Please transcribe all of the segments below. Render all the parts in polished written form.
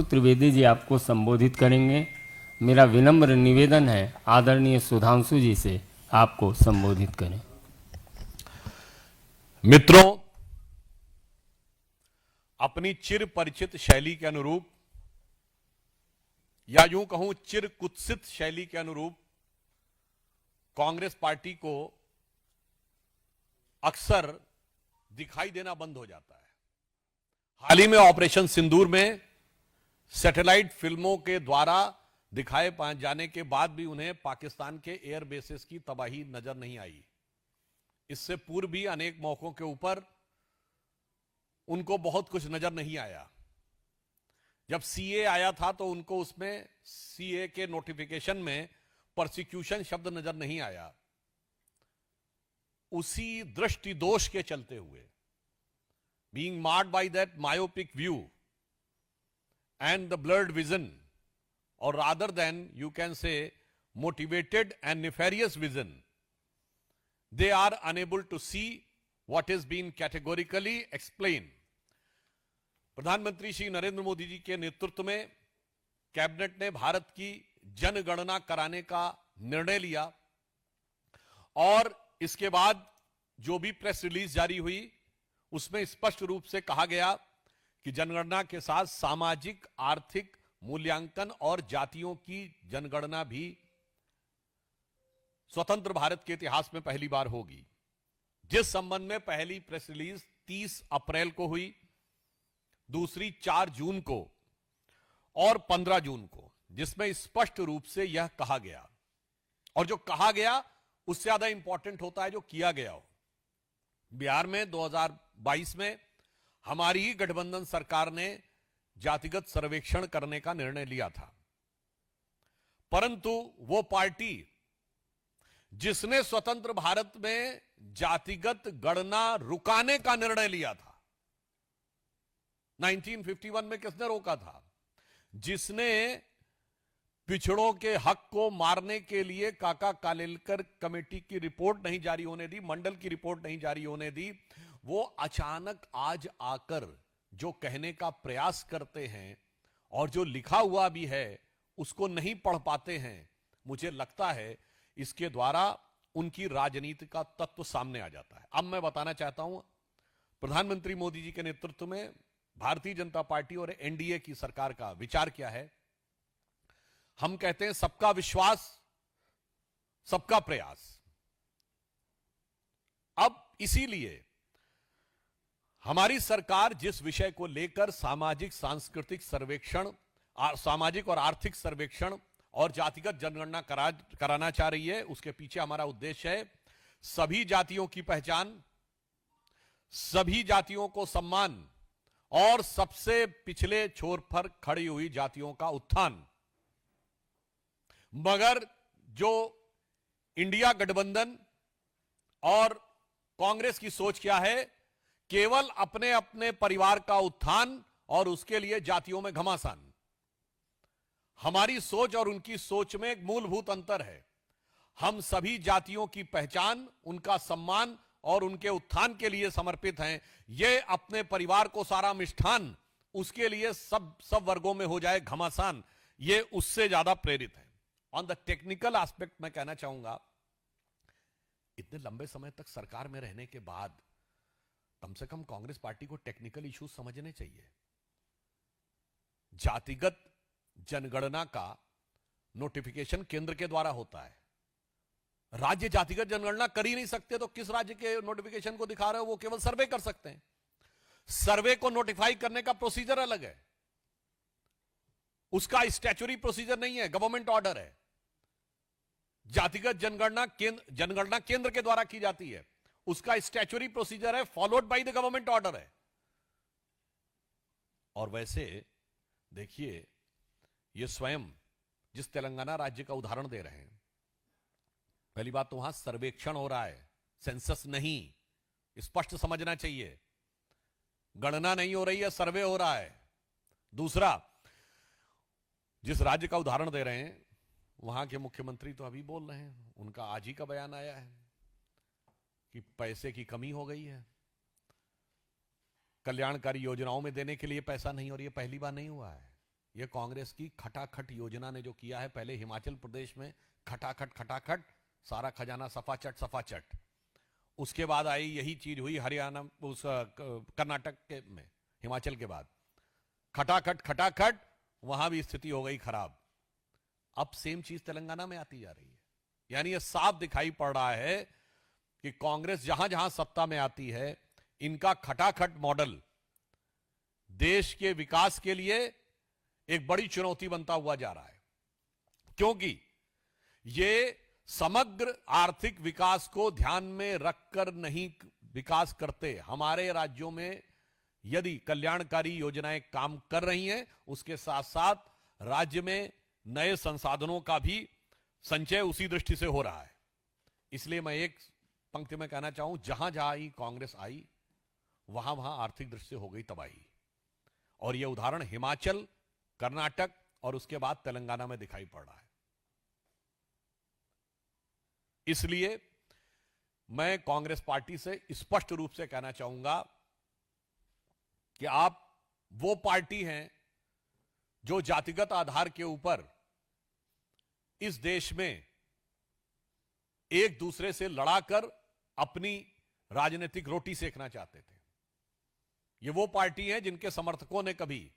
त्रिवेदी जी आपको संबोधित करेंगे। मेरा विनम्र निवेदन है आदरणीय सुधांशु जी से आपको संबोधित करें। मित्रों, अपनी चिर परिचित शैली के अनुरूप या यूं कहूं चिर कुत्सित शैली के अनुरूप कांग्रेस पार्टी को अक्सर दिखाई देना बंद हो जाता है। हाल ही में ऑपरेशन सिंदूर में सैटेलाइट फिल्मों के द्वारा दिखाए जाने के बाद भी उन्हें पाकिस्तान के एयर बेसेस की तबाही नजर नहीं आई। इससे पूर्व भी अनेक मौकों के ऊपर उनको बहुत कुछ नजर नहीं आया। जब सीए आया था तो उनको उसमें सीए के नोटिफिकेशन में प्रोसिक्यूशन शब्द नजर नहीं आया। उसी दृष्टि दोष के चलते हुए, being marred by that myopic view and the blurred vision, or rather than you can say motivated and nefarious vision, they are unable to see what is being categorically explained. प्रधानमंत्री श्री नरेंद्र मोदी जी के नेतृत्व में कैबिनेट ने भारत की जनगणना कराने का निर्णय लिया और इसके बाद जो भी प्रेस रिलीज जारी हुई उसमें स्पष्ट रूप से कहा गया कि जनगणना के साथ सामाजिक आर्थिक मूल्यांकन और जातियों की जनगणना भी स्वतंत्र भारत के इतिहास में पहली बार होगी। जिस संबंध में पहली प्रेस रिलीज 30 अप्रैल को हुई, दूसरी 4 जून को और 15 जून को, जिसमें स्पष्ट रूप से यह कहा गया, और जो कहा गया उससे ज्यादा इंपॉर्टेंट होता है जो किया गया हो। बिहार में 2022 में हमारी ही गठबंधन सरकार ने जातिगत सर्वेक्षण करने का निर्णय लिया था, परंतु वो पार्टी जिसने स्वतंत्र भारत में जातिगत गणना रुकाने का निर्णय लिया था, 1951 में किसने रोका था? जिसने पिछड़ों के हक को मारने के लिए काका कालेलकर कमेटी की रिपोर्ट नहीं जारी होने दी, मंडल की रिपोर्ट नहीं जारी होने दी, वो अचानक आज आकर जो कहने का प्रयास करते हैं और जो लिखा हुआ भी है उसको नहीं पढ़ पाते हैं। मुझे लगता है इसके द्वारा उनकी राजनीति का तत्व सामने आ जाता है। अब मैं बताना चाहता हूं, प्रधानमंत्री मोदी जी के नेतृत्व में भारतीय जनता पार्टी और एनडीए की सरकार का विचार क्या है। हम कहते हैं सबका विश्वास, सबका प्रयास। अब इसीलिए हमारी सरकार जिस विषय को लेकर सामाजिक सांस्कृतिक सर्वेक्षण, सामाजिक और आर्थिक सर्वेक्षण और जातिगत जनगणना कराना चाह रही है, उसके पीछे हमारा उद्देश्य है सभी जातियों की पहचान, सभी जातियों को सम्मान और सबसे पिछले छोर पर खड़ी हुई जातियों का उत्थान। मगर जो इंडिया गठबंधन और कांग्रेस की सोच क्या है? केवल अपने अपने परिवार का उत्थान और उसके लिए जातियों में घमासान। हमारी सोच और उनकी सोच में एक मूलभूत अंतर है। हम सभी जातियों की पहचान, उनका सम्मान और उनके उत्थान के लिए समर्पित हैं। ये अपने परिवार को सारा मिष्ठान, उसके लिए सब वर्गों में हो जाए घमासान, ये उससे ज्यादा प्रेरित है। ऑन द टेक्निकल एस्पेक्ट मैं कहना चाहूंगा, इतने लंबे समय तक सरकार में रहने के बाद कम से कम कांग्रेस पार्टी को टेक्निकल इश्यूज समझने चाहिए। जातिगत जनगणना का नोटिफिकेशन केंद्र के द्वारा होता है। राज्य जातिगत जनगणना कर ही नहीं सकते तो किस राज्य के नोटिफिकेशन को दिखा रहे हो? वो केवल सर्वे कर सकते हैं। सर्वे को नोटिफाई करने का प्रोसीजर अलग है, उसका स्टैच्यूटरी प्रोसीजर नहीं है, गवर्नमेंट ऑर्डर है। जातिगत जनगणना केंद्र के द्वारा की जाती है, उसका स्टैच्यूटरी प्रोसीजर है, followed by the government order है। और वैसे देखिए, ये स्वयं जिस तेलंगाना राज्य का उदाहरण दे रहे हैं, पहली बात तो वहां सर्वेक्षण हो रहा है, सेंसस नहीं, स्पष्ट समझना चाहिए। गणना नहीं हो रही है, सर्वे हो रहा है। दूसरा, जिस राज्य का उदाहरण दे रहे हैं वहां के मुख्यमंत्री तो अभी बोल रहे हैं, उनका आज ही का बयान आया है कि पैसे की कमी हो गई है, कल्याणकारी योजनाओं में देने के लिए पैसा नहीं, और ये पहली बार नहीं हुआ है। ये कांग्रेस की खटाखट योजना ने जो किया है, पहले हिमाचल प्रदेश में खटाखट खटाखट सारा खजाना सफाचट, उसके बाद आई यही चीज हुई हरियाणा, उस कर्नाटक के में, हिमाचल के बाद खटाखट खटाखट, वहां भी स्थिति हो गई खराब। अब सेम चीज तेलंगाना में आती जा रही है। यानी यह साफ दिखाई पड़ रहा है कि कांग्रेस जहां जहां सत्ता में आती है, इनका खटाखट मॉडल देश के विकास के लिए एक बड़ी चुनौती बनता हुआ जा रहा है, क्योंकि ये समग्र आर्थिक विकास को ध्यान में रखकर नहीं विकास करते। हमारे राज्यों में यदि कल्याणकारी योजनाएं काम कर रही हैं, उसके साथ साथ राज्य में नए संसाधनों का भी संचय उसी दृष्टि से हो रहा है। इसलिए मैं एक पंक्ति में कहना चाहूं, जहां जहां ही कांग्रेस आई, वहां वहां आर्थिक दृष्टि से हो गई तबाही। और यह उदाहरण हिमाचल, कर्नाटक और उसके बाद तेलंगाना में दिखाई पड़ रहा है। इसलिए मैं कांग्रेस पार्टी से स्पष्ट रूप से कहना चाहूंगा कि आप वो पार्टी हैं जो जातिगत आधार के ऊपर इस देश में एक दूसरे से लड़ाकर अपनी राजनीतिक रोटी सेकना चाहते थे। ये वो पार्टी है जिनके समर्थकों ने कभी,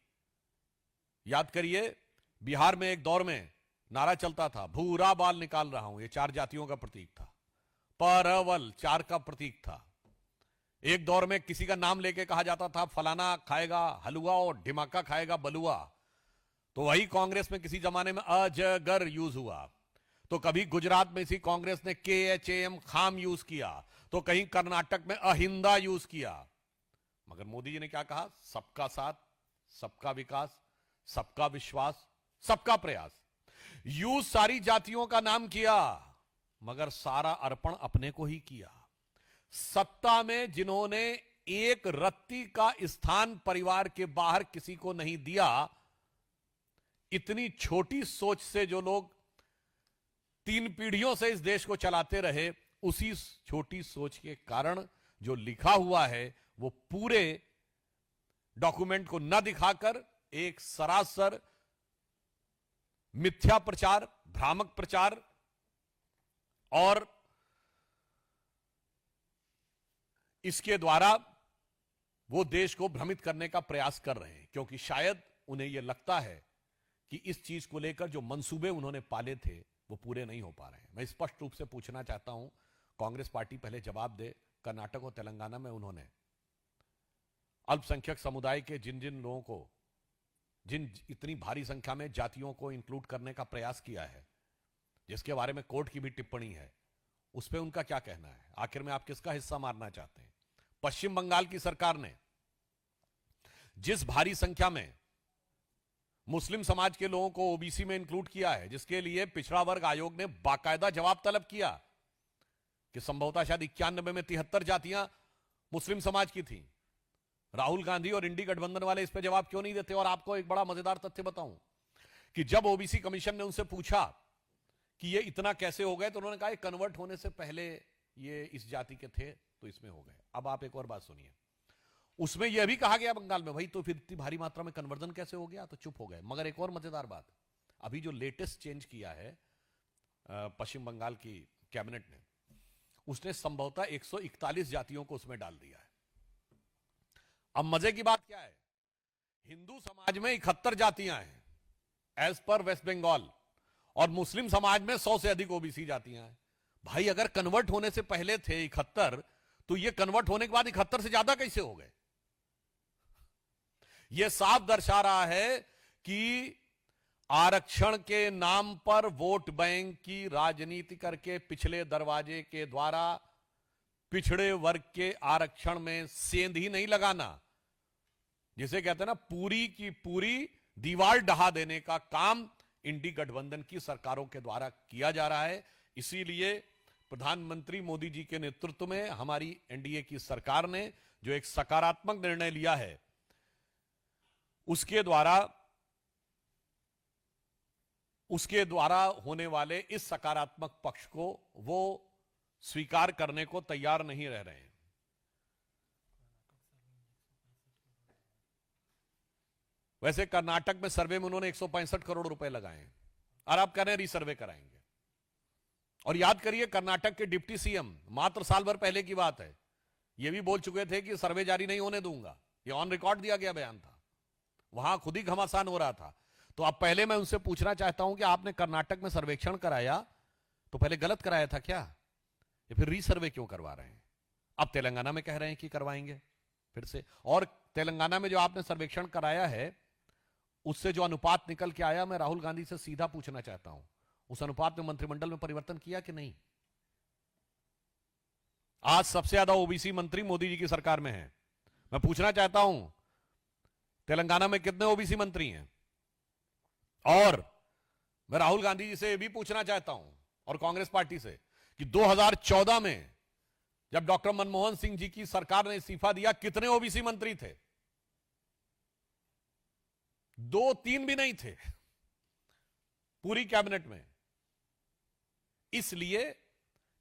याद करिए, बिहार में एक दौर में नारा चलता था, भूरा बाल निकाल रहा हूं, ये 4 जातियों का प्रतीक था। परवल 4 का प्रतीक था। एक दौर में किसी का नाम लेके कहा जाता था, फलाना खाएगा हलवा और ढिमाका खाएगा बलुआ। तो वही कांग्रेस में किसी जमाने में अजगर यूज हुआ। तो कभी गुजरात में इसी कांग्रेस ने KHAM खाम यूज किया, तो कहीं कर्नाटक में अहिंदा यूज किया। मगर मोदी जी ने क्या कहा? सबका साथ, सबका विकास, सबका विश्वास, सबका प्रयास। यूज सारी जातियों का नाम किया, मगर सारा अर्पण अपने को ही किया। सत्ता में जिन्होंने एक रत्ती का स्थान परिवार के बाहर किसी को नहीं दिया, इतनी छोटी सोच से जो लोग 3 पीढ़ियों से इस देश को चलाते रहे, उसी छोटी सोच के कारण जो लिखा हुआ है वो पूरे डॉक्यूमेंट को न दिखाकर एक सरासर मिथ्या प्रचार, भ्रामक प्रचार और इसके द्वारा वो देश को भ्रमित करने का प्रयास कर रहे हैं, क्योंकि शायद उन्हें यह लगता है कि इस चीज को लेकर जो मंसूबे उन्होंने पाले थे वो पूरे नहीं हो पा रहे हैं। मैं स्पष्ट रूप से पूछना चाहता हूं, कांग्रेस पार्टी पहले जवाब दे। कर्नाटक और तेलंगाना में उन्होंने अल्पसंख्यक समुदाय के जिन जिन लोगों को, जिन इतनी भारी संख्या में जातियों को इंक्लूड करने का प्रयास किया है, जिसके बारे में कोर्ट की भी टिप्पणी है, उस पर उनका क्या कहना है? आखिर में आप किसका हिस्सा मारना चाहते हैं? पश्चिम बंगाल की सरकार ने जिस भारी संख्या में मुस्लिम समाज के लोगों को ओबीसी में इंक्लूड किया है, जिसके लिए पिछड़ा वर्ग आयोग ने बाकायदा जवाब तलब किया कि संभवतः शायद 91 में 73 जातियां मुस्लिम समाज की थी। राहुल गांधी और इंडी गठबंधन वाले इस पर जवाब क्यों नहीं देते? और आपको एक बड़ा मजेदार तथ्य बताऊं कि जब ओबीसी कमीशन ने उनसे पूछा कि ये इतना कैसे हो गए, तो उन्होंने कहा कन्वर्ट होने से पहले ये इस जाति के थे तो इसमें हो गए। अब आप एक और बात सुनिए, उसमें यह भी कहा गया बंगाल में, भाई तो फिर इतनी भारी मात्रा में कन्वर्जन कैसे हो गया? तो चुप हो गए। मगर एक और मजेदार बात, अभी जो लेटेस्ट चेंज किया है पश्चिम बंगाल की कैबिनेट ने, उसने संभवतः 141 जातियों को उसमें डाल दिया है। अब मजे की बात क्या है, हिंदू समाज में 71 जातियां हैं एज पर वेस्ट बंगाल, और मुस्लिम समाज में 100 से अधिक ओबीसी जातियां हैं। भाई अगर कन्वर्ट होने से पहले थे 71, तो ये कन्वर्ट होने के बाद 71 से ज्यादा कैसे हो गए? यह साफ दर्शा रहा है कि आरक्षण के नाम पर वोट बैंक की राजनीति करके पिछले दरवाजे के द्वारा पिछड़े वर्ग के आरक्षण में सेंध ही नहीं लगाना, जिसे कहते हैं ना पूरी की पूरी दीवार ढहा देने का काम इंडी गठबंधन की सरकारों के द्वारा किया जा रहा है। इसीलिए प्रधानमंत्री मोदी जी के नेतृत्व में हमारी एनडीए की सरकार ने जो एक सकारात्मक निर्णय लिया है, उसके द्वारा होने वाले इस सकारात्मक पक्ष को वो स्वीकार करने को तैयार नहीं रह रहे हैं। वैसे कर्नाटक में सर्वे में उन्होंने 165 करोड़ रुपए लगाए हैं और आप कह रहे हैं रीसर्वे कराएंगे। और याद करिए, कर्नाटक के डिप्टी सीएम मात्र साल भर पहले की बात है, यह भी बोल चुके थे कि सर्वे जारी नहीं होने दूंगा। यह ऑन रिकॉर्ड दिया गया बयान था, वहां खुद ही घमासान हो रहा था। तो अब पहले मैं उनसे पूछना चाहता हूं कि आपने कर्नाटक में सर्वेक्षण कराया तो पहले गलत कराया था क्या, या फिर रीसर्वे क्यों करवा रहे हैं? अब तेलंगाना में कह रहे हैं कि करवाएंगे फिर से। और तेलंगाना में जो आपने सर्वेक्षण कराया है उससे जो अनुपात निकल के आया, मैं राहुल गांधी से सीधा पूछना चाहता हूं, उस अनुपात में मंत्रिमंडल में परिवर्तन किया कि नहीं? आज सबसे ज्यादा ओबीसी मंत्री मोदी जी की सरकार में है। मैं पूछना चाहता हूं, तेलंगाना में कितने ओबीसी मंत्री हैं? और मैं राहुल गांधी जी से यह भी पूछना चाहता हूं और कांग्रेस पार्टी से कि 2014 में जब डॉक्टर मनमोहन सिंह जी की सरकार ने इस्तीफा दिया, कितने ओबीसी मंत्री थे? 2-3 भी नहीं थे पूरी कैबिनेट में। इसलिए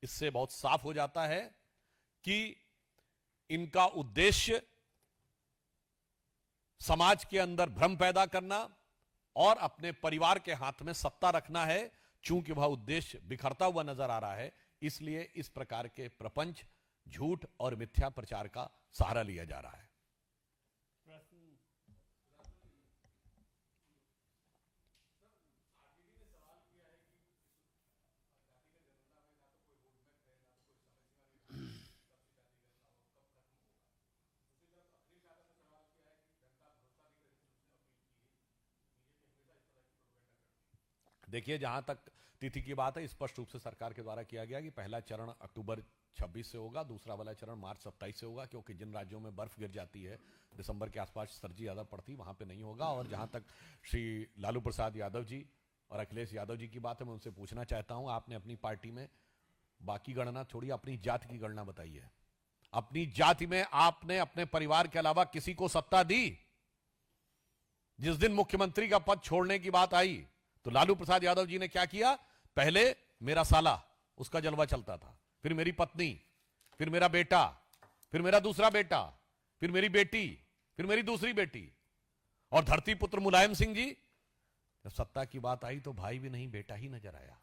इससे बहुत साफ हो जाता है कि इनका उद्देश्य समाज के अंदर भ्रम पैदा करना और अपने परिवार के हाथ में सत्ता रखना है। चूंकि वह उद्देश्य बिखरता हुआ नजर आ रहा है, इसलिए इस प्रकार के प्रपंच, झूठ और मिथ्या प्रचार का सहारा लिया जा रहा है। देखिए, जहां तक तिथि की बात है, स्पष्ट रूप से सरकार के द्वारा किया गया कि पहला चरण अक्टूबर 26 से होगा, दूसरा वाला चरण मार्च 27 से होगा, क्योंकि जिन राज्यों में बर्फ गिर जाती है दिसंबर के आसपास सर्दी ज्यादा पड़ती, वहां पे नहीं होगा। और जहां तक श्री लालू प्रसाद यादव जी और अखिलेश यादव जी की बात है, मैं उनसे पूछना चाहता हूं, आपने अपनी पार्टी में बाकी गणना छोड़ी, अपनी जाति की गणना बताइए। अपनी जाति में आपने अपने परिवार के अलावा किसी को सत्ता दी? जिस दिन मुख्यमंत्री का पद छोड़ने की बात आई तो लालू प्रसाद यादव जी ने क्या किया? पहले मेरा साला, उसका जलवा चलता था, फिर मेरी पत्नी, फिर मेरा बेटा, फिर मेरा दूसरा बेटा, फिर मेरी बेटी, फिर मेरी दूसरी बेटी, और धरती पुत्र मुलायम सिंह जी, जब सत्ता की बात आई तो भाई भी नहीं, बेटा ही नजर आया।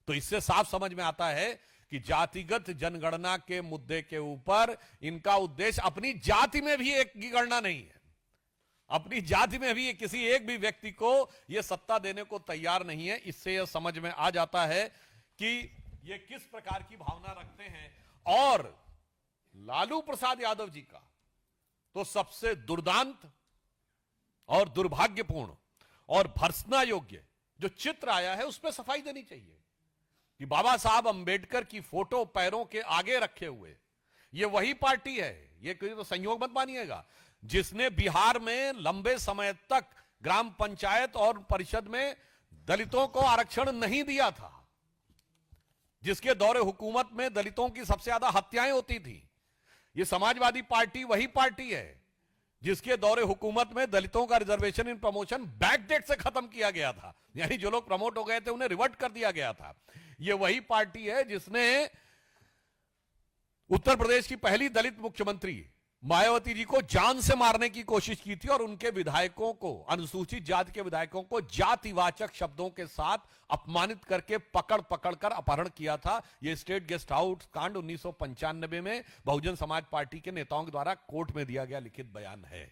तो इससे साफ समझ में आता है कि जातिगत जनगणना के मुद्दे के ऊपर इनका उद्देश्य अपनी जाति में भी एक की गणना नहीं है, अपनी जाति में भी किसी एक भी व्यक्ति को यह सत्ता देने को तैयार नहीं है। इससे यह समझ में आ जाता है कि ये किस प्रकार की भावना रखते हैं। और लालू प्रसाद यादव जी का तो सबसे दुर्दांत और दुर्भाग्यपूर्ण और भर्त्सना योग्य जो चित्र आया है, उस पर सफाई देनी चाहिए कि बाबा साहब अंबेडकर की फोटो पैरों के आगे रखे हुए ये वही पार्टी है, ये कोई तो संयोग मत मानिएगा, जिसने बिहार में लंबे समय तक ग्राम पंचायत और परिषद में दलितों को आरक्षण नहीं दिया था, जिसके दौरे हुकूमत में दलितों की सबसे ज्यादा हत्याएं होती थी। ये समाजवादी पार्टी वही पार्टी है जिसके दौरे हुकूमत में दलितों का रिजर्वेशन इन प्रमोशन बैकडेट से खत्म किया गया था, यानी जो लोग प्रमोट हो गए थे उन्हें रिवर्ट कर दिया गया था। ये वही पार्टी है जिसने उत्तर प्रदेश की पहली दलित मुख्यमंत्री मायावती जी को जान से मारने की कोशिश की थी और उनके विधायकों को, अनुसूचित जाति के विधायकों को जातिवाचक शब्दों के साथ अपमानित करके पकड़ कर अपहरण किया था। यह स्टेट गेस्ट हाउस कांड 1995 में बहुजन समाज पार्टी के नेताओं के द्वारा कोर्ट में दिया गया लिखित बयान है।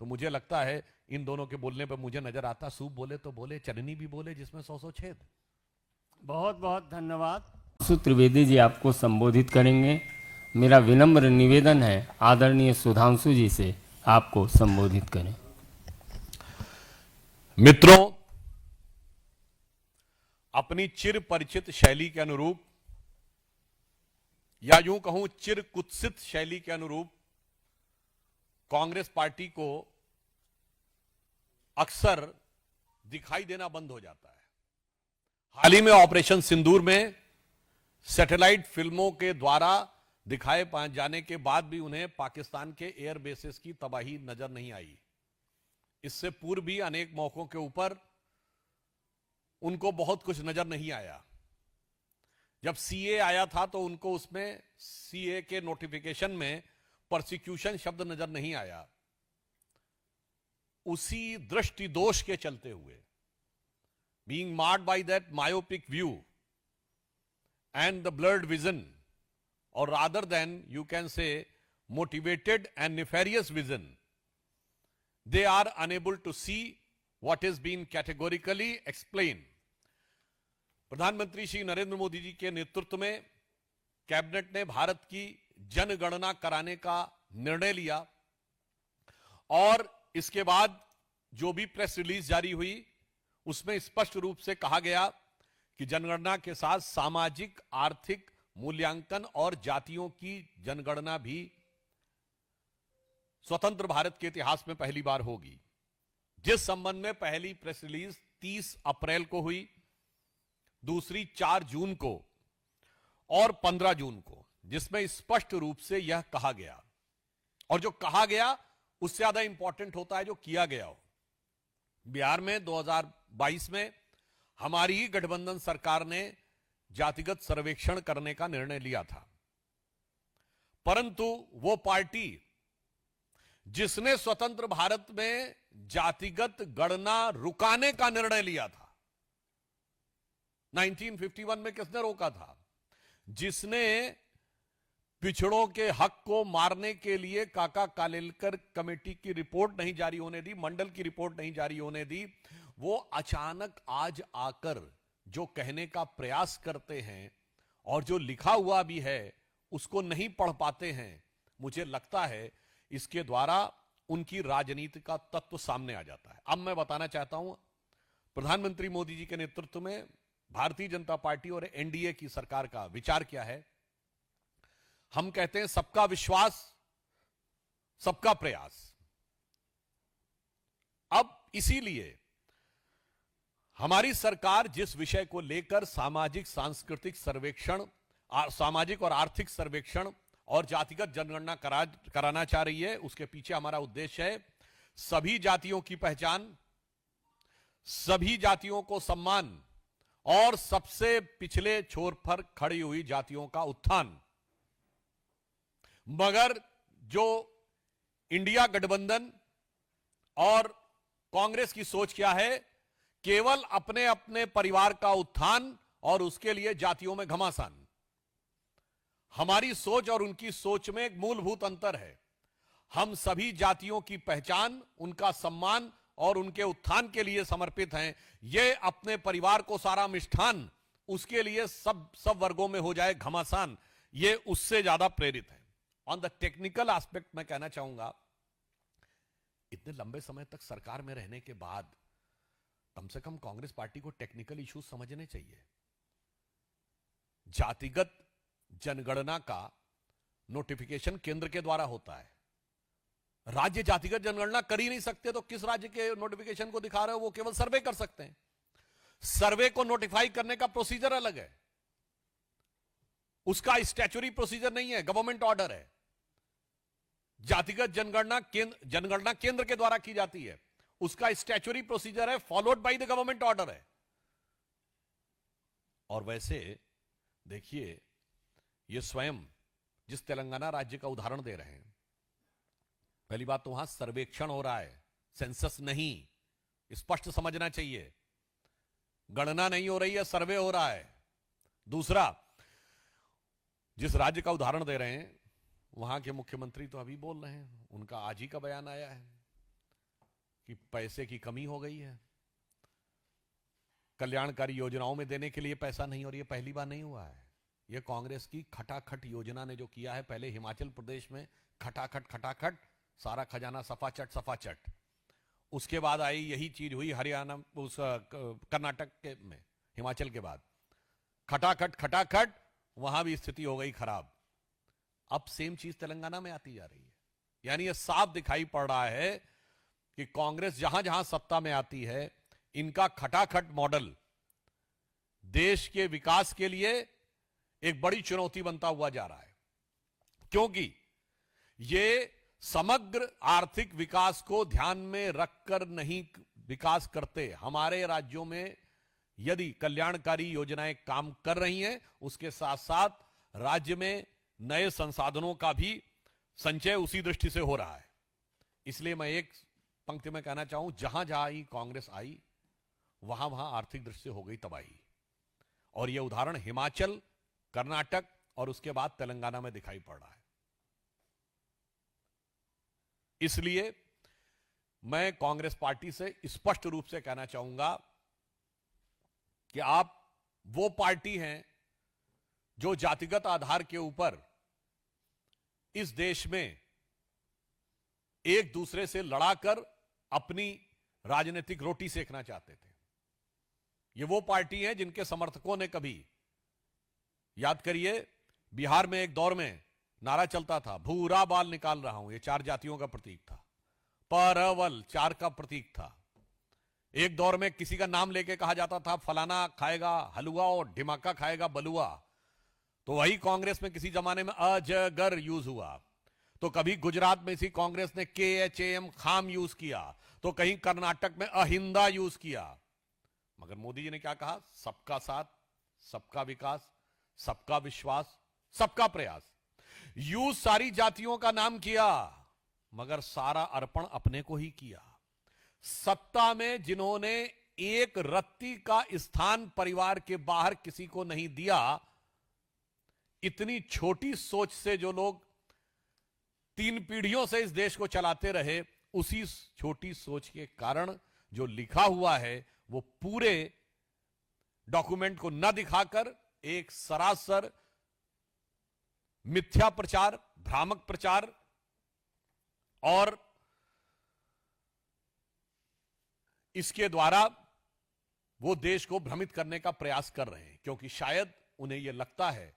तो मुझे लगता है इन दोनों के बोलने पर मुझे नजर आता, सूप बोले तो बोले, चटनी भी बोले जिसमें 100 छेद। बहुत बहुत धन्यवाद। त्रिवेदी जी आपको संबोधित करेंगे। मेरा विनम्र निवेदन है आदरणीय सुधांशु जी से आपको संबोधित करें। मित्रों, अपनी चिर परिचित शैली के अनुरूप या यूं कहूं चिर कुत्सित शैली के अनुरूप कांग्रेस पार्टी को अक्सर दिखाई देना बंद हो जाता है। हाल ही में ऑपरेशन सिंदूर में सैटेलाइट फिल्मों के द्वारा दिखाए जाने के बाद भी उन्हें पाकिस्तान के एयर बेसेस की तबाही नजर नहीं आई। इससे पूर्व भी अनेक मौकों के ऊपर उनको बहुत कुछ नजर नहीं आया। जब सीए आया था तो उनको उसमें सीए के नोटिफिकेशन में प्रोसिक्यूशन शब्द नजर नहीं आया। उसी दृष्टि दोष के चलते हुए, being marred by that myopic view and the blurred vision, or rather than you can say motivated and nefarious vision, they are unable to see what is being categorically explained. प्रधानमंत्री श्री नरेंद्र मोदी जी के नेतृत्व में कैबिनेट ने भारत की जनगणना कराने का निर्णय लिया और इसके बाद जो भी प्रेस रिलीज जारी हुई उसमें स्पष्ट रूप से कहा गया कि जनगणना के साथ सामाजिक आर्थिक मूल्यांकन और जातियों की जनगणना भी स्वतंत्र भारत के इतिहास में पहली बार होगी, जिस संबंध में पहली प्रेस रिलीज 30 अप्रैल को हुई, दूसरी 4 जून को और 15 जून को, जिसमें स्पष्ट रूप से यह कहा गया। और जो कहा गया उससे ज्यादा इंपॉर्टेंट होता है जो किया गया हो। बिहार में 2022 में हमारी ही गठबंधन सरकार ने जातिगत सर्वेक्षण करने का निर्णय लिया था, परंतु वो पार्टी जिसने स्वतंत्र भारत में जातिगत गणना रुकाने का निर्णय लिया था, 1951 में किसने रोका था? जिसने पिछड़ों के हक को मारने के लिए काका कालेलकर कमेटी की रिपोर्ट नहीं जारी होने दी, मंडल की रिपोर्ट नहीं जारी होने दी, वो अचानक आज आकर जो कहने का प्रयास करते हैं और जो लिखा हुआ भी है उसको नहीं पढ़ पाते हैं। मुझे लगता है इसके द्वारा उनकी राजनीति का तत्व सामने आ जाता है। अब मैं बताना चाहता हूं, प्रधानमंत्री मोदी जी के नेतृत्व में भारतीय जनता पार्टी और एनडीए की सरकार का विचार क्या है? हम कहते हैं सबका विश्वास, सबका प्रयास। अब इसीलिए हमारी सरकार जिस विषय को लेकर सामाजिक सांस्कृतिक सर्वेक्षण, सामाजिक और आर्थिक सर्वेक्षण और जातिगत जनगणना कराना चाह रही है, उसके पीछे हमारा उद्देश्य है सभी जातियों की पहचान, सभी जातियों को सम्मान और सबसे पिछले छोर पर खड़ी हुई जातियों का उत्थान। मगर जो इंडिया गठबंधन और कांग्रेस की सोच क्या है? केवल अपने अपने परिवार का उत्थान और उसके लिए जातियों में घमासान। हमारी सोच और उनकी सोच में एक मूलभूत अंतर है। हम सभी जातियों की पहचान, उनका सम्मान और उनके उत्थान के लिए समर्पित हैं। ये अपने परिवार को सारा मिष्ठान, उसके लिए सब वर्गों में हो जाए घमासान, ये उससे ज्यादा प्रेरित है। ऑन द टेक्निकल एस्पेक्ट मैं कहना चाहूंगा, इतने लंबे समय तक सरकार में रहने के बाद कम से कम कांग्रेस पार्टी को टेक्निकल इश्यूज समझने चाहिए। जातिगत जनगणना का नोटिफिकेशन केंद्र के द्वारा होता है, राज्य जातिगत जनगणना कर ही नहीं सकते, तो किस राज्य के नोटिफिकेशन को दिखा रहे हो? वो केवल सर्वे कर सकते हैं। सर्वे को नोटिफाई करने का प्रोसीजर अलग है, उसका स्टैच्यूटरी प्रोसीजर नहीं है, गवर्नमेंट ऑर्डर है। जातिगत जनगणना केंद्र के द्वारा की जाती है, उसका स्टैच्यूटरी प्रोसीजर है, followed by the government order है। और वैसे देखिए, ये स्वयं जिस तेलंगाना राज्य का उदाहरण दे रहे हैं, पहली बात तो वहां सर्वेक्षण हो रहा है, सेंसस नहीं, स्पष्ट समझना चाहिए। गणना नहीं हो रही है, सर्वे हो रहा है। दूसरा, जिस राज्य का उदाहरण दे रहे हैं वहां के मुख्यमंत्री तो अभी बोल रहे हैं, उनका आज ही का बयान आया है कि पैसे की कमी हो गई है, कल्याणकारी योजनाओं में देने के लिए पैसा नहीं, और ये पहली बार नहीं हुआ है। ये कांग्रेस की खटाखट योजना ने जो किया है, पहले हिमाचल प्रदेश में खटाखट सारा खजाना सफाचट, उसके बाद आई यही चीज हुई हरियाणा, उस कर्नाटक के में, हिमाचल के बाद खटाखट वहां भी स्थिति हो गई खराब। अब सेम चीज तेलंगाना में आती जा रही है। यानी यह साफ दिखाई पड़ रहा है कि कांग्रेस जहां जहां सत्ता में आती है, इनका खटाखट मॉडल देश के विकास के लिए एक बड़ी चुनौती बनता हुआ जा रहा है, क्योंकि ये समग्र आर्थिक विकास को ध्यान में रखकर नहीं विकास करते। हमारे राज्यों में यदि कल्याणकारी योजनाएं काम कर रही हैं, उसके साथ साथ राज्य में नए संसाधनों का भी संचय उसी दृष्टि से हो रहा है। इसलिए मैं एक पंक्ति में कहना चाहूं, जहां जहां ही कांग्रेस आई वहां वहां आर्थिक दृष्टि से हो गई तबाही। और यह उदाहरण हिमाचल, कर्नाटक और उसके बाद तेलंगाना में दिखाई पड़ रहा है। इसलिए मैं कांग्रेस पार्टी से स्पष्ट रूप से कहना चाहूंगा कि आप वो पार्टी हैं जो जातिगत आधार के ऊपर इस देश में एक दूसरे से लड़ाकर अपनी राजनीतिक रोटी सेकना चाहते थे। ये वो पार्टी है जिनके समर्थकों ने कभी, याद करिए, बिहार में एक दौर में नारा चलता था, भूरा बाल निकाल रहा हूं, ये 4 जातियों का प्रतीक था। परवल 4 का प्रतीक था। एक दौर में किसी का नाम लेके कहा जाता था, फलाना खाएगा हलवा और ढिमाका खाएगा बलुआ। तो वही कांग्रेस में किसी जमाने में अजगर यूज हुआ। तो कभी गुजरात में इसी कांग्रेस ने KHAM खाम यूज किया, तो कहीं कर्नाटक में अहिंदा यूज किया। मगर मोदी जी ने क्या कहा? सबका साथ, सबका विकास, सबका विश्वास, सबका प्रयास। यूज सारी जातियों का नाम किया, मगर सारा अर्पण अपने को ही किया। सत्ता में जिन्होंने एक रत्ती का स्थान परिवार के बाहर किसी को नहीं दिया, इतनी छोटी सोच से जो लोग 3 पीढ़ियों से इस देश को चलाते रहे, उसी छोटी सोच के कारण जो लिखा हुआ है वो पूरे डॉक्यूमेंट को न दिखाकर एक सरासर मिथ्या प्रचार, भ्रामक प्रचार और इसके द्वारा वो देश को भ्रमित करने का प्रयास कर रहे हैं। क्योंकि शायद उन्हें यह लगता है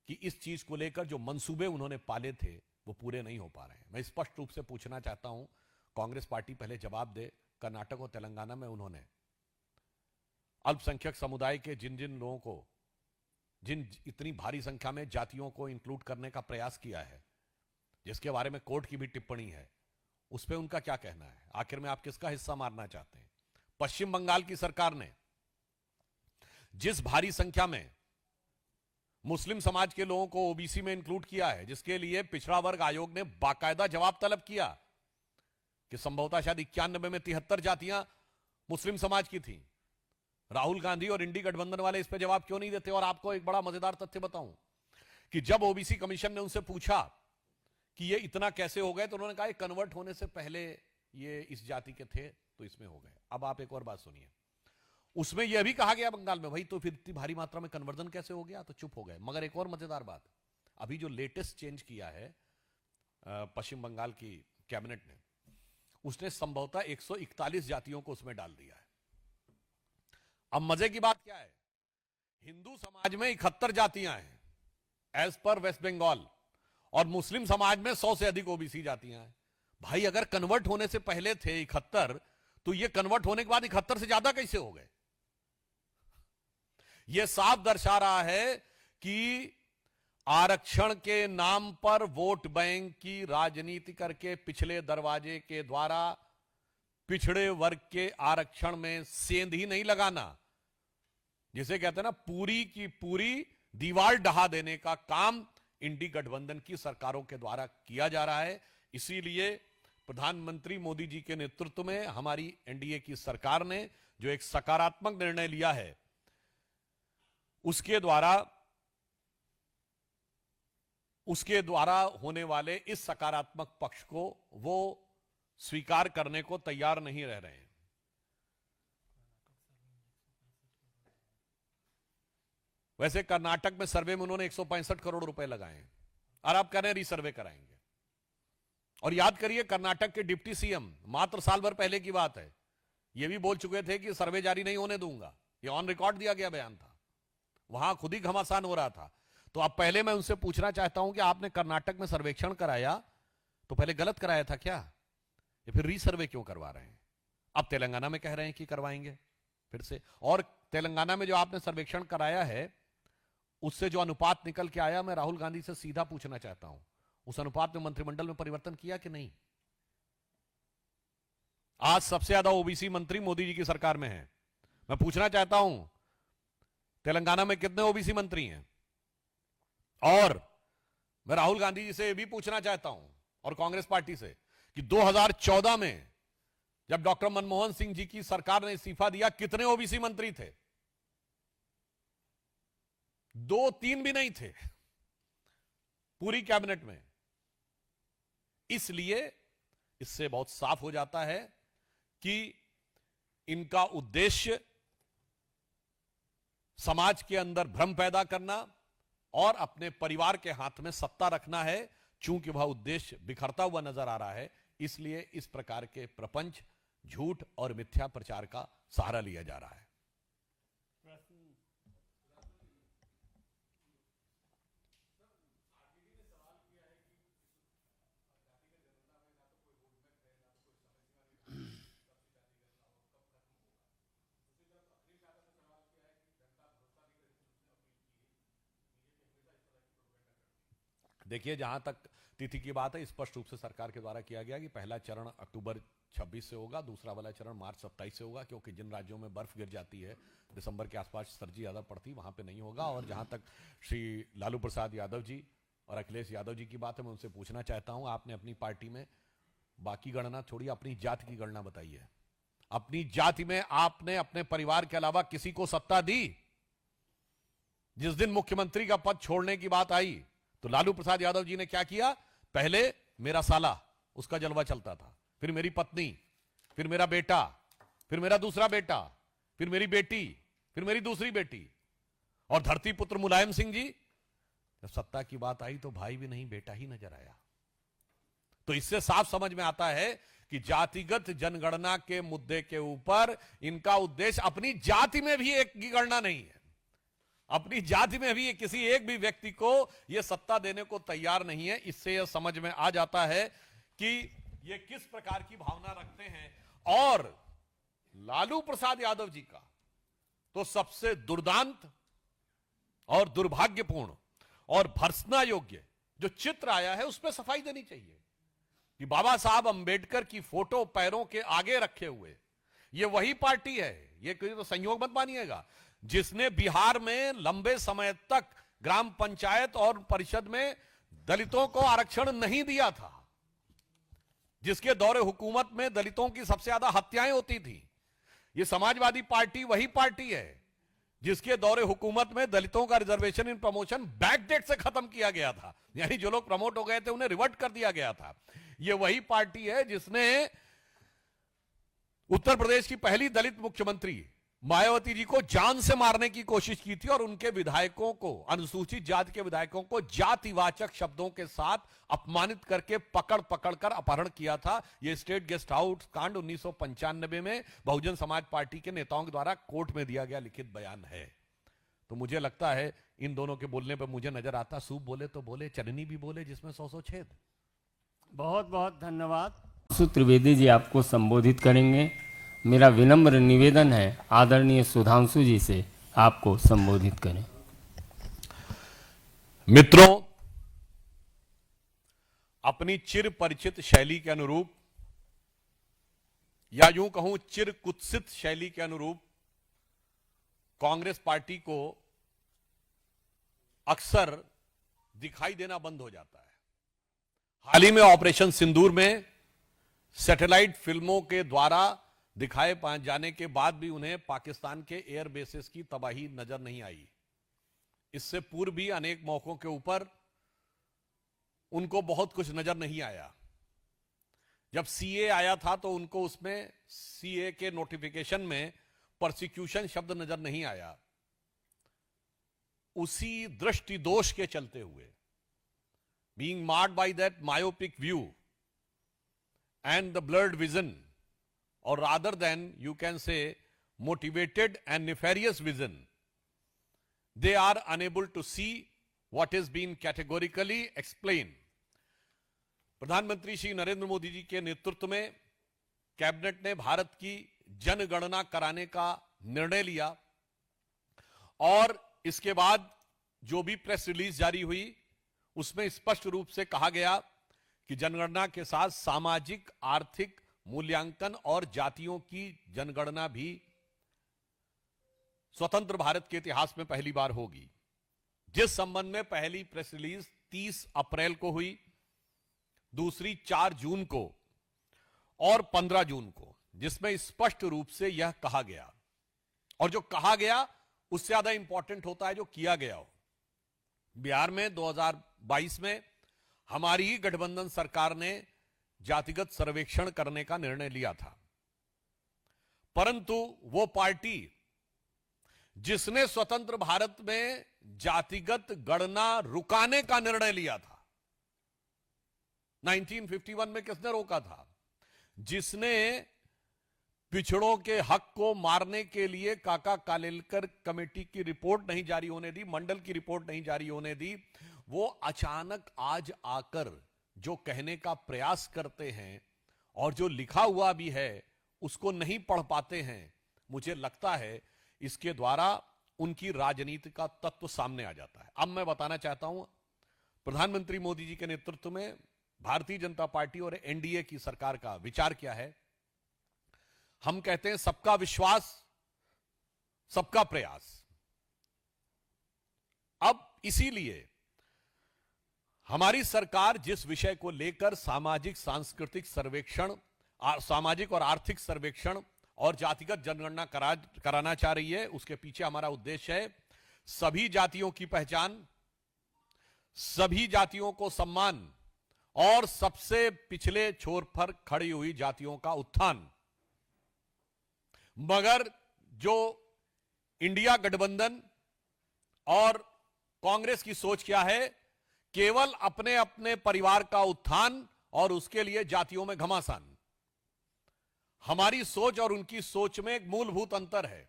कि इस चीज को लेकर जो मंसूबे उन्होंने पाले थे वो पूरे नहीं हो पा रहे हैं। मैं स्पष्ट रूप से पूछना चाहता हूं, कांग्रेस पार्टी पहले जवाब दे। कर्नाटक और तेलंगाना में उन्होंने अल्पसंख्यक समुदाय के जिन जिन लोगों को, जिन इतनी भारी संख्या में जातियों को इंक्लूड करने का प्रयास किया है, जिसके बारे में कोर्ट की भी टिप्पणी है, उस पर उनका क्या कहना है? आखिर में आप किसका हिस्सा मारना चाहते हैं? पश्चिम बंगाल की सरकार ने जिस भारी संख्या में मुस्लिम समाज के लोगों को ओबीसी में इंक्लूड किया है, जिसके लिए पिछड़ा वर्ग आयोग ने बाकायदा जवाब तलब किया कि संभवतः शायद 91 में 73 जातियां मुस्लिम समाज की थी। राहुल गांधी और इंडी गठबंधन वाले इस पे जवाब क्यों नहीं देते? और आपको एक बड़ा मजेदार तथ्य बताऊं कि जब ओबीसी कमीशन ने उनसे पूछा कि ये इतना कैसे हो गए, तो उन्होंने कहा कन्वर्ट होने से पहले ये इस जाति के थे तो इसमें हो गए। अब आप एक और बात सुनिए, उसमें यह भी कहा गया बंगाल में, भाई तो फिर इतनी भारी मात्रा में कन्वर्जन कैसे हो गया? तो चुप हो गए। मगर एक और मजेदार बात, अभी जो लेटेस्ट चेंज किया है पश्चिम बंगाल की कैबिनेट ने, उसने संभवतः 141 जातियों को उसमें डाल दिया है। अब मजे की बात क्या है, हिंदू समाज में 71 जातियां हैं एज पर वेस्ट बंगाल, और मुस्लिम समाज में 100 से अधिक ओबीसी जातियां हैं। भाई अगर कन्वर्ट होने से पहले थे 71, तो ये कन्वर्ट होने के बाद 71 से ज्यादा कैसे हो गए? यह साफ दर्शा रहा है कि आरक्षण के नाम पर वोट बैंक की राजनीति करके पिछले दरवाजे के द्वारा पिछड़े वर्ग के आरक्षण में सेंध ही नहीं लगाना, जिसे कहते हैं ना पूरी की पूरी दीवार ढहा देने का काम इंडी गठबंधन की सरकारों के द्वारा किया जा रहा है। इसीलिए प्रधानमंत्री मोदी जी के नेतृत्व में हमारी एनडीए की सरकार ने जो एक सकारात्मक निर्णय लिया है, उसके द्वारा होने वाले इस सकारात्मक पक्ष को वो स्वीकार करने को तैयार नहीं रह रहे हैं। वैसे कर्नाटक में सर्वे में उन्होंने 165 करोड़ रुपए लगाए हैं और आप कह रहे हैं रीसर्वे कराएंगे। और याद करिए, कर्नाटक के डिप्टी सीएम मात्र साल भर पहले की बात है, ये भी बोल चुके थे कि सर्वे जारी नहीं होने दूंगा। ये ऑन रिकॉर्ड दिया गया बयान था, वहां खुद ही घमासान हो रहा था। तो अब पहले मैं उनसे पूछना चाहता हूं कि आपने कर्नाटक में सर्वेक्षण कराया तो पहले गलत कराया था क्या, या फिर रीसर्वे क्यों करवा रहे हैं? अब तेलंगाना में कह रहे हैं कि करवाएंगे फिर से। और तेलंगाना में जो आपने सर्वेक्षण कराया है उससे जो अनुपात निकल के आया, मैं राहुल गांधी से सीधा पूछना चाहता हूं, उस अनुपात में मंत्रिमंडल में परिवर्तन किया कि नहीं? आज सबसे ज्यादा ओबीसी मंत्री मोदी जी की सरकार में है। मैं पूछना चाहता हूं तेलंगाना में कितने ओबीसी मंत्री हैं? और मैं राहुल गांधी जी से यह भी पूछना चाहता हूं और कांग्रेस पार्टी से कि 2014 में जब डॉक्टर मनमोहन सिंह जी की सरकार ने इस्तीफा दिया, कितने ओबीसी मंत्री थे? 2-3 भी नहीं थे पूरी कैबिनेट में। इसलिए इससे बहुत साफ हो जाता है कि इनका उद्देश्य समाज के अंदर भ्रम पैदा करना और अपने परिवार के हाथ में सत्ता रखना है। चूंकि वह उद्देश्य बिखरता हुआ नजर आ रहा है, इसलिए इस प्रकार के प्रपंच, झूठ और मिथ्या प्रचार का सहारा लिया जा रहा है। देखिए, जहां तक तिथि की बात है, स्पष्ट रूप से सरकार के द्वारा किया गया कि पहला चरण अक्टूबर 26 से होगा, दूसरा वाला चरण मार्च 27 से होगा, क्योंकि जिन राज्यों में बर्फ गिर जाती है दिसंबर के आसपास सर्दी ज्यादा पड़ती, वहां पे नहीं होगा। और जहां तक श्री लालू प्रसाद यादव जी और अखिलेश यादव जी की बात है, मैं उनसे पूछना चाहता हूं, आपने अपनी पार्टी में बाकी गणना छोड़ी, अपनी जाति की गणना बताइए। अपनी जाति में आपने अपने परिवार के अलावा किसी को सत्ता दी? जिस दिन मुख्यमंत्री का पद छोड़ने की बात आई तो लालू प्रसाद यादव जी ने क्या किया? पहले मेरा साला, उसका जलवा चलता था, फिर मेरी पत्नी, फिर मेरा बेटा, फिर मेरा दूसरा बेटा, फिर मेरी बेटी, फिर मेरी दूसरी बेटी। और धरती पुत्र मुलायम सिंह जी, जब सत्ता की बात आई तो भाई भी नहीं, बेटा ही नजर आया। तो इससे साफ समझ में आता है कि जातिगत जनगणना के मुद्दे के ऊपर इनका उद्देश्य अपनी जाति में भी एक की गणना नहीं है। अपनी जाति में भी किसी एक भी व्यक्ति को यह सत्ता देने को तैयार नहीं है। इससे यह समझ में आ जाता है कि ये किस प्रकार की भावना रखते हैं। और लालू प्रसाद यादव जी का तो सबसे दुर्दांत और दुर्भाग्यपूर्ण और भर्त्सना योग्य जो चित्र आया है, उस पर सफाई देनी चाहिए कि बाबा साहब अंबेडकर की फोटो पैरों के आगे रखे हुए ये वही पार्टी है, ये कोई तो संयोग मत मानिएगा, जिसने बिहार में लंबे समय तक ग्राम पंचायत और परिषद में दलितों को आरक्षण नहीं दिया था, जिसके दौरे हुकूमत में दलितों की सबसे ज्यादा हत्याएं होती थी। ये समाजवादी पार्टी वही पार्टी है जिसके दौरे हुकूमत में दलितों का रिजर्वेशन इन प्रमोशन बैकडेट से खत्म किया गया था, यानी जो लोग प्रमोट हो गए थे उन्हें रिवर्ट कर दिया गया था। ये वही पार्टी है जिसने उत्तर प्रदेश की पहली दलित मुख्यमंत्री मायावती जी को जान से मारने की कोशिश की थी और उनके विधायकों को, अनुसूचित जाति के विधायकों को जातिवाचक शब्दों के साथ अपमानित करके पकड़ कर अपहरण किया था। यह स्टेट गेस्ट हाउस कांड 1995 में बहुजन समाज पार्टी के नेताओं के द्वारा कोर्ट में दिया गया लिखित बयान है। तो मुझे लगता है इन दोनों के बोलने पर मुझे नजर आता, सूप बोले तो बोले, चटनी भी बोले जिसमें 100 छेद। बहुत बहुत धन्यवाद। त्रिवेदी जी आपको संबोधित करेंगे। मेरा विनम्र निवेदन है आदरणीय सुधांशु जी से आपको संबोधित करें। मित्रों, अपनी चिर परिचित शैली के अनुरूप या यूं कहूं चिर कुत्सित शैली के अनुरूप कांग्रेस पार्टी को अक्सर दिखाई देना बंद हो जाता है। हाल ही में ऑपरेशन सिंदूर में सैटेलाइट फिल्मों के द्वारा दिखाए जाने के बाद भी उन्हें पाकिस्तान के एयर बेसेस की तबाही नजर नहीं आई। इससे पूर्व भी अनेक मौकों के ऊपर उनको बहुत कुछ नजर नहीं आया। जब सीए आया था तो उनको उसमें सीए के नोटिफिकेशन में प्रोसिक्यूशन शब्द नजर नहीं आया। उसी दृष्टि दोष के चलते हुए, being marred by that myopic view and the blurred vision, or rather than you can say motivated and nefarious vision, they are unable to see what is being categorically explained. प्रधानमंत्री श्री नरेंद्र मोदी जी के नेतृत्व में कैबिनेट ने भारत की जनगणना कराने का निर्णय लिया और इसके बाद जो भी प्रेस रिलीज जारी हुई उसमें स्पष्ट रूप से कहा गया कि जनगणना के साथ सामाजिक आर्थिक मूल्यांकन और जातियों की जनगणना भी स्वतंत्र भारत के इतिहास में पहली बार होगी। जिस संबंध में पहली प्रेस रिलीज 30 अप्रैल को हुई, दूसरी 4 जून को और 15 जून को, जिसमें स्पष्ट रूप से यह कहा गया, और जो कहा गया उससे ज्यादा इंपॉर्टेंट होता है जो किया गया हो। बिहार में 2022 में हमारी ही गठबंधन सरकार ने जातिगत सर्वेक्षण करने का निर्णय लिया था, परंतु वो पार्टी जिसने स्वतंत्र भारत में जातिगत गणना रुकाने का निर्णय लिया था, 1951 में किसने रोका था? जिसने पिछड़ों के हक को मारने के लिए काका कालेलकर कमेटी की रिपोर्ट नहीं जारी होने दी, मंडल की रिपोर्ट नहीं जारी होने दी, वो अचानक आज आकर जो कहने का प्रयास करते हैं और जो लिखा हुआ भी है उसको नहीं पढ़ पाते हैं। मुझे लगता है इसके द्वारा उनकी राजनीति का तत्व सामने आ जाता है। अब मैं बताना चाहता हूं, प्रधानमंत्री मोदी जी के नेतृत्व में भारतीय जनता पार्टी और एनडीए की सरकार का विचार क्या है। हम कहते हैं सबका विश्वास, सबका प्रयास। अब इसीलिए हमारी सरकार जिस विषय को लेकर सामाजिक सांस्कृतिक सर्वेक्षण, सामाजिक और आर्थिक सर्वेक्षण और जातिगत जनगणना कराना चाह रही है, उसके पीछे हमारा उद्देश्य है सभी जातियों की पहचान, सभी जातियों को सम्मान और सबसे पिछले छोर पर खड़ी हुई जातियों का उत्थान। मगर जो इंडिया गठबंधन और कांग्रेस की सोच क्या है? केवल अपने अपने परिवार का उत्थान और उसके लिए जातियों में घमासान। हमारी सोच और उनकी सोच में एक मूलभूत अंतर है।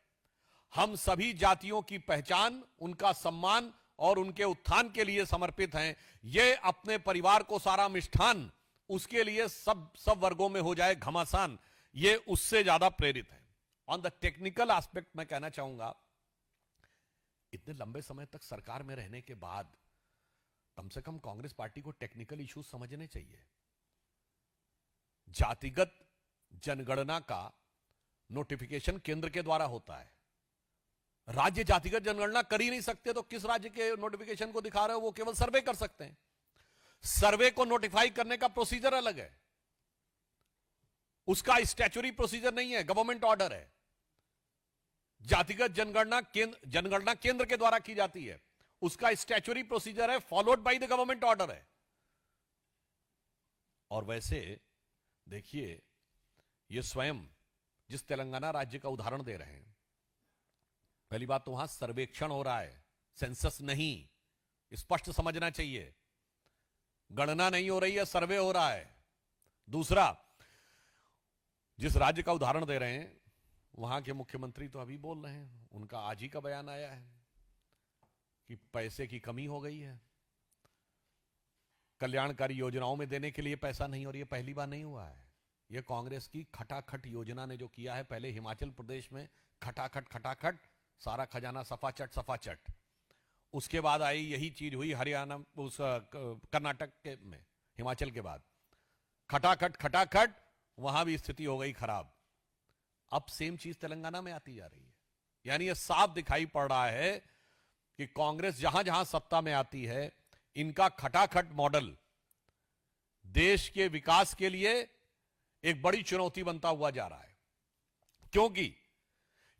हम सभी जातियों की पहचान, उनका सम्मान और उनके उत्थान के लिए समर्पित हैं। ये अपने परिवार को सारा मिष्ठान, उसके लिए सब वर्गों में हो जाए घमासान, ये उससे ज्यादा प्रेरित है। ऑन द टेक्निकल एस्पेक्ट मैं कहना चाहूंगा, इतने लंबे समय तक सरकार में रहने के बाद कम से कम कांग्रेस पार्टी को टेक्निकल इश्यूज समझने चाहिए। जातिगत जनगणना का नोटिफिकेशन केंद्र के द्वारा होता है। राज्य जातिगत जनगणना कर ही नहीं सकते, तो किस राज्य के नोटिफिकेशन को दिखा रहे हो? वो केवल सर्वे कर सकते हैं। सर्वे को नोटिफाई करने का प्रोसीजर अलग है, उसका स्टैच्यूटरी प्रोसीजर नहीं है, गवर्नमेंट ऑर्डर है। जातिगत जनगणना केंद्र के द्वारा की जाती है, उसका स्टैच्यूटरी प्रोसीजर है, followed by the government order है। और वैसे देखिए, ये स्वयं जिस तेलंगाना राज्य का उदाहरण दे रहे हैं, पहली बात तो वहां सर्वेक्षण हो रहा है, सेंसस नहीं, स्पष्ट समझना चाहिए। गणना नहीं हो रही है, सर्वे हो रहा है। दूसरा, जिस राज्य का उदाहरण दे रहे हैं वहां के मुख्यमंत्री तो अभी बोल रहे हैं, उनका आज ही का बयान आया है कि पैसे की कमी हो गई है, कल्याणकारी योजनाओं में देने के लिए पैसा नहीं। और ये पहली बार नहीं हुआ है, ये कांग्रेस की खटाखट योजना ने जो किया है। पहले हिमाचल प्रदेश में खटाखट सारा खजाना सफाचट, उसके बाद आई यही चीज हुई हरियाणा, उस कर्नाटक के में, हिमाचल के बाद खटाखट वहां भी स्थिति हो गई खराब। अब सेम चीज तेलंगाना में आती जा रही है। यानी यह साफ दिखाई पड़ रहा है कि कांग्रेस जहां जहां सत्ता में आती है, इनका खटाखट मॉडल देश के विकास के लिए एक बड़ी चुनौती बनता हुआ जा रहा है, क्योंकि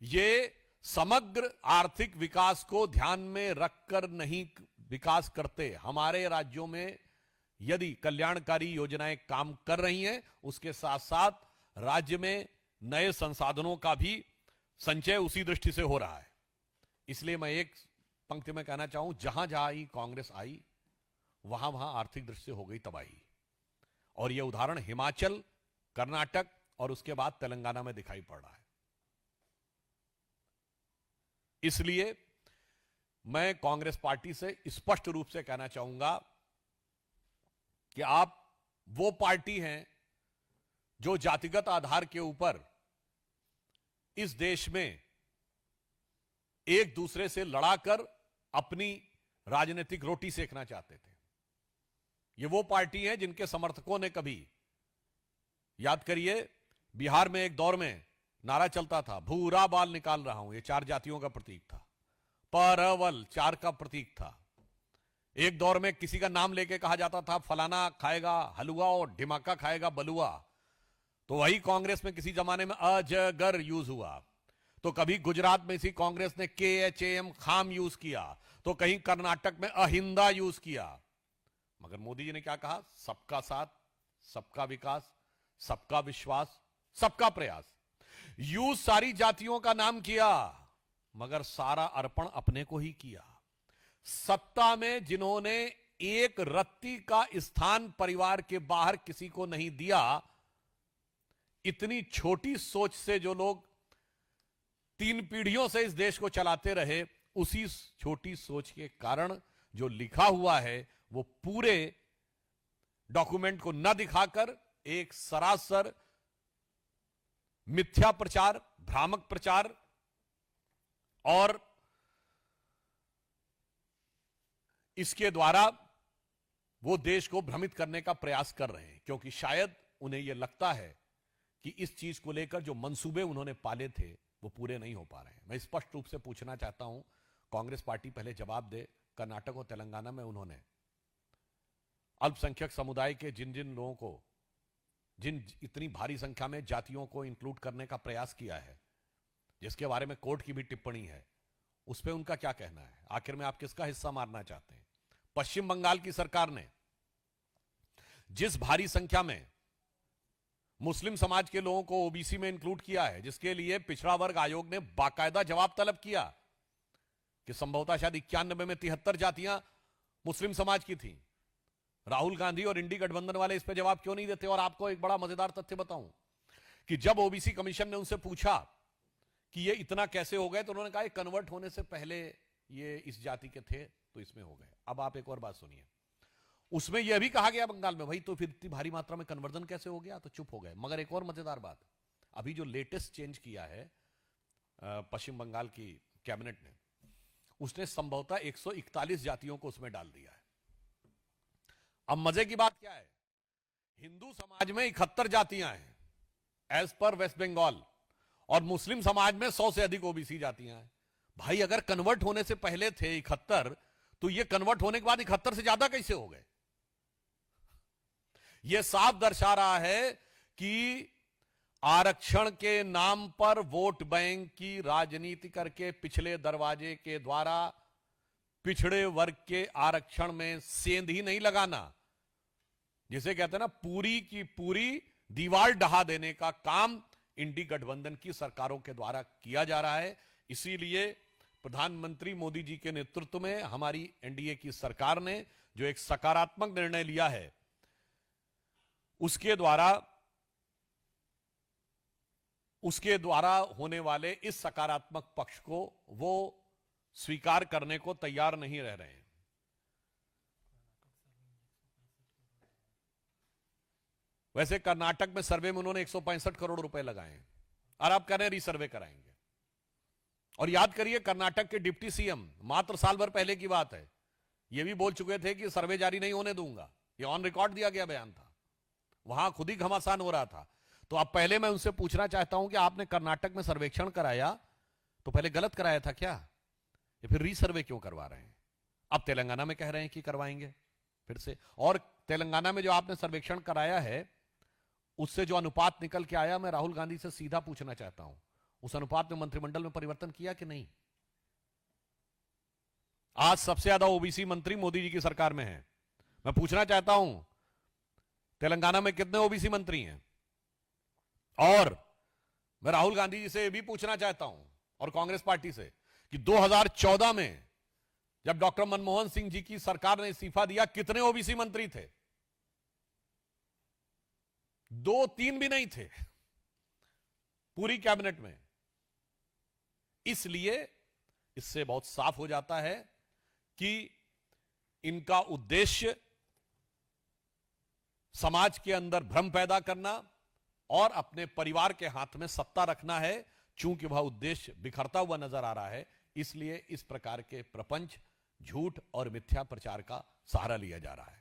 ये समग्र आर्थिक विकास को ध्यान में रखकर नहीं विकास करते। हमारे राज्यों में यदि कल्याणकारी योजनाएं काम कर रही हैं, उसके साथ साथ राज्य में नए संसाधनों का भी संचय उसी दृष्टि से हो रहा है। इसलिए मैं एक पंक्ति में कहना चाहूं, जहां जहां ही कांग्रेस आई वहां वहां आर्थिक दृष्टि से हो गई तबाही। और यह उदाहरण हिमाचल, कर्नाटक और उसके बाद तेलंगाना में दिखाई पड़ रहा है। इसलिए मैं कांग्रेस पार्टी से स्पष्ट रूप से कहना चाहूंगा कि आप वो पार्टी हैं जो जातिगत आधार के ऊपर इस देश में एक दूसरे से लड़ाकर अपनी राजनीतिक रोटी सेकना चाहते थे। ये वो पार्टी है जिनके समर्थकों ने कभी, याद करिए, बिहार में एक दौर में नारा चलता था, भूरा बाल निकाल रहा हूं, ये 4 जातियों का प्रतीक था। परवल 4 का प्रतीक था। एक दौर में किसी का नाम लेके कहा जाता था, फलाना खाएगा हलवा और ढिमाका खाएगा बलुआ। तो वही कांग्रेस में किसी जमाने में अजगर यूज हुआ, तो कभी गुजरात में इसी कांग्रेस ने KHAM खाम यूज किया, तो कहीं कर्नाटक में अहिंदा यूज किया। मगर मोदी जी ने क्या कहा? सबका साथ, सबका विकास, सबका विश्वास, सबका प्रयास। यूज सारी जातियों का नाम किया, मगर सारा अर्पण अपने को ही किया। सत्ता में जिन्होंने एक रत्ती का स्थान परिवार के बाहर किसी को नहीं दिया, इतनी छोटी सोच से जो लोग 3 पीढ़ियों से इस देश को चलाते रहे, उसी छोटी सोच के कारण जो लिखा हुआ है वो पूरे डॉक्यूमेंट को न दिखाकर एक सरासर मिथ्या प्रचार, भ्रामक प्रचार और इसके द्वारा वो देश को भ्रमित करने का प्रयास कर रहे हैं, क्योंकि शायद उन्हें यह लगता है कि इस चीज को लेकर जो मंसूबे उन्होंने पाले थे वो पूरे नहीं हो पा रहे हैं। मैं स्पष्ट रूप से पूछना चाहता हूं, कांग्रेस पार्टी पहले जवाब दे। कर्नाटक और तेलंगाना में उन्होंने अल्पसंख्यक समुदाय के जिन जिन लोगों को, जिन इतनी भारी संख्या में जातियों को इंक्लूड करने का प्रयास किया है, जिसके बारे में कोर्ट की भी टिप्पणी है, उस पर उनका क्या कहना है? आखिर में आप किसका हिस्सा मारना चाहते हैं? पश्चिम बंगाल की सरकार ने जिस भारी संख्या में मुस्लिम समाज के लोगों को ओबीसी में इंक्लूड किया है, जिसके लिए पिछड़ा वर्ग आयोग ने बाकायदा जवाब तलब किया कि संभवतः शायद 91 में 73 जातियां मुस्लिम समाज की थी। राहुल गांधी और इंडी गठबंधन वाले इस पर जवाब क्यों नहीं देते? और आपको एक बड़ा मजेदार तथ्य बताऊं कि जब ओबीसी कमीशन ने उनसे पूछा कि ये इतना कैसे हो गए, तो उन्होंने कहा कन्वर्ट होने से पहले ये इस जाति के थे तो इसमें हो गए। अब आप एक और बात सुनिए, उसमें यह भी कहा गया बंगाल में, भाई तो फिर इतनी भारी मात्रा में कन्वर्जन कैसे हो गया? तो चुप हो गए। मगर एक और मजेदार बात, अभी जो लेटेस्ट चेंज किया है पश्चिम बंगाल की कैबिनेट ने, उसने संभवतः 141 जातियों को उसमें डाल दिया है। अब मजे की बात क्या है, हिंदू समाज में 71 जातियां हैं एज पर वेस्ट बंगाल, और मुस्लिम समाज में 100 से अधिक ओबीसी जातियां हैं। भाई अगर कन्वर्ट होने से पहले थे 71, तो ये कन्वर्ट होने के बाद 71 से ज्यादा कैसे हो गए? यह साफ दर्शा रहा है कि आरक्षण के नाम पर वोट बैंक की राजनीति करके पिछले दरवाजे के द्वारा पिछड़े वर्ग के आरक्षण में सेंध ही नहीं लगाना, जिसे कहते हैं ना पूरी की पूरी दीवार ढहा देने का काम इंडी गठबंधन की सरकारों के द्वारा किया जा रहा है। इसीलिए प्रधानमंत्री मोदी जी के नेतृत्व में हमारी एनडीए की सरकार ने जो एक सकारात्मक निर्णय लिया है, उसके द्वारा होने वाले इस सकारात्मक पक्ष को वो स्वीकार करने को तैयार नहीं रह रहे हैं। वैसे कर्नाटक में सर्वे में उन्होंने 165 करोड़ रुपए लगाए हैं और आप कह रहे हैं रीसर्वे कराएंगे। और याद करिए, कर्नाटक के डिप्टी सीएम मात्र साल भर पहले की बात है, यह भी बोल चुके थे कि सर्वे जारी नहीं होने दूंगा। यह ऑन रिकॉर्ड दिया गया बयान था, वहां खुद ही घमासान हो रहा था। तो अब पहले मैं उनसे पूछना चाहता हूं कि आपने कर्नाटक में सर्वेक्षण कराया तो पहले गलत कराया था क्या, या फिर रीसर्वे क्यों करवा रहे हैं? अब तेलंगाना में कह रहे हैं कि करवाएंगे फिर से। और तेलंगाना में जो आपने सर्वेक्षण कराया है उससे जो अनुपात निकल के आया, मैं राहुल गांधी से सीधा पूछना चाहता हूं, उस अनुपात में मंत्रिमंडल में परिवर्तन किया कि नहीं? आज सबसे ज्यादा ओबीसी मंत्री मोदी जी की सरकार में है। मैं पूछना चाहता हूं तेलंगाना में कितने ओबीसी मंत्री हैं? और मैं राहुल गांधी जी से यह भी पूछना चाहता हूं और कांग्रेस पार्टी से कि 2014 में जब डॉक्टर मनमोहन सिंह जी की सरकार ने इस्तीफा दिया, कितने ओबीसी मंत्री थे? 2-3 भी नहीं थे पूरी कैबिनेट में। इसलिए इससे बहुत साफ हो जाता है कि इनका उद्देश्य समाज के अंदर भ्रम पैदा करना और अपने परिवार के हाथ में सत्ता रखना है। चूंकि वह उद्देश्य बिखरता हुआ नजर आ रहा है, इसलिए इस प्रकार के प्रपंच, झूठ और मिथ्या प्रचार का सहारा लिया जा रहा है।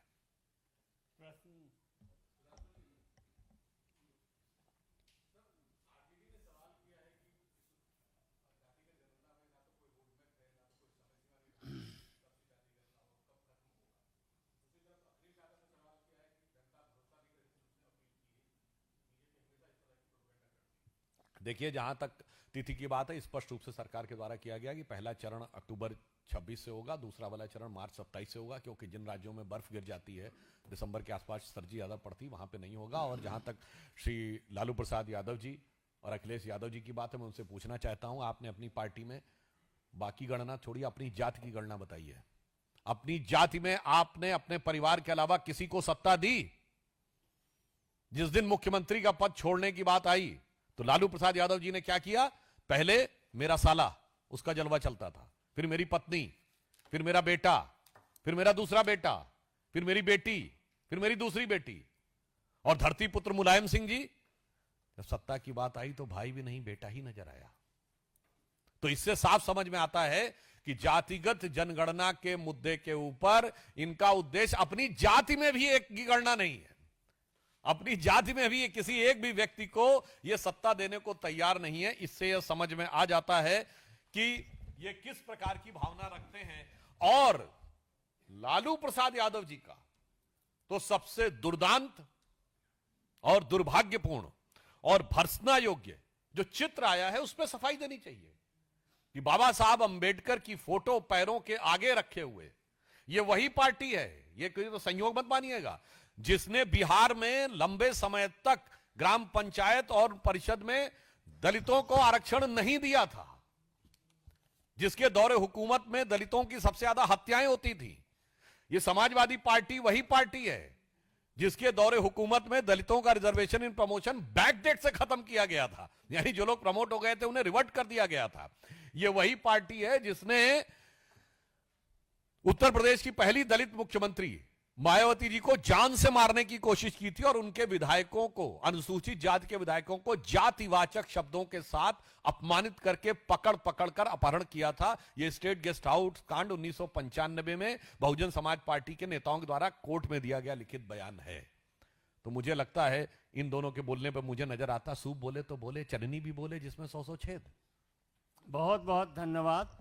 देखिए, जहां तक तिथि की बात है, स्पष्ट रूप से सरकार के द्वारा किया गया कि पहला चरण अक्टूबर 26 से होगा, दूसरा वाला चरण मार्च 27 से होगा, क्योंकि जिन राज्यों में बर्फ गिर जाती है दिसंबर के आसपास सर्दी ज्यादा पड़ती, वहां पे नहीं होगा। और जहां तक श्री लालू प्रसाद यादव जी और अखिलेश यादव जी की बात है, मैं उनसे पूछना चाहता हूं, आपने अपनी पार्टी में बाकी गणना छोड़ी, अपनी जाति की गणना बताइए। अपनी जाति में आपने अपने परिवार के अलावा किसी को सत्ता दी? जिस दिन मुख्यमंत्री का पद छोड़ने की बात आई तो लालू प्रसाद यादव जी ने क्या किया? पहले मेरा साला, उसका जलवा चलता था, फिर मेरी पत्नी, फिर मेरा बेटा, फिर मेरा दूसरा बेटा, फिर मेरी बेटी, फिर मेरी दूसरी बेटी, और धरती पुत्र मुलायम सिंह जी, जब सत्ता की बात आई तो भाई भी नहीं, बेटा ही नजर आया। तो इससे साफ समझ में आता है कि जातिगत जनगणना के मुद्दे के ऊपर इनका उद्देश्य अपनी जाति में भी एक की गणना नहीं है, अपनी जाति में भी किसी एक भी व्यक्ति को यह सत्ता देने को तैयार नहीं है। इससे यह समझ में आ जाता है कि ये किस प्रकार की भावना रखते हैं। और लालू प्रसाद यादव जी का तो सबसे दुर्दांत और दुर्भाग्यपूर्ण और भर्त्सना योग्य जो चित्र आया है, उस पर सफाई देनी चाहिए कि बाबा साहब अंबेडकर की फोटो पैरों के आगे रखे हुए ये वही पार्टी है, ये कोई तो संयोग मत मानिएगा, जिसने बिहार में लंबे समय तक ग्राम पंचायत और परिषद में दलितों को आरक्षण नहीं दिया था, जिसके दौरे हुकूमत में दलितों की सबसे ज्यादा हत्याएं होती थी। ये समाजवादी पार्टी वही पार्टी है जिसके दौरे हुकूमत में दलितों का रिजर्वेशन इन प्रमोशन बैकडेट से खत्म किया गया था, यानी जो लोग प्रमोट हो गए थे उन्हें रिवर्ट कर दिया गया था। ये वही पार्टी है जिसने उत्तर प्रदेश की पहली दलित मुख्यमंत्री मायावती जी को जान से मारने की कोशिश की थी और उनके विधायकों को, अनुसूचित जाति के विधायकों को जातिवाचक शब्दों के साथ अपमानित करके पकड़ पकड़ कर अपहरण किया था। यह स्टेट गेस्ट हाउस कांड 1995 में बहुजन समाज पार्टी के नेताओं के द्वारा कोर्ट में दिया गया लिखित बयान है। तो मुझे लगता है इन दोनों के बोलने पर मुझे नजर आता, सूप बोले तो बोले, चननी भी बोले जिसमें 100 छेद। बहुत बहुत धन्यवाद।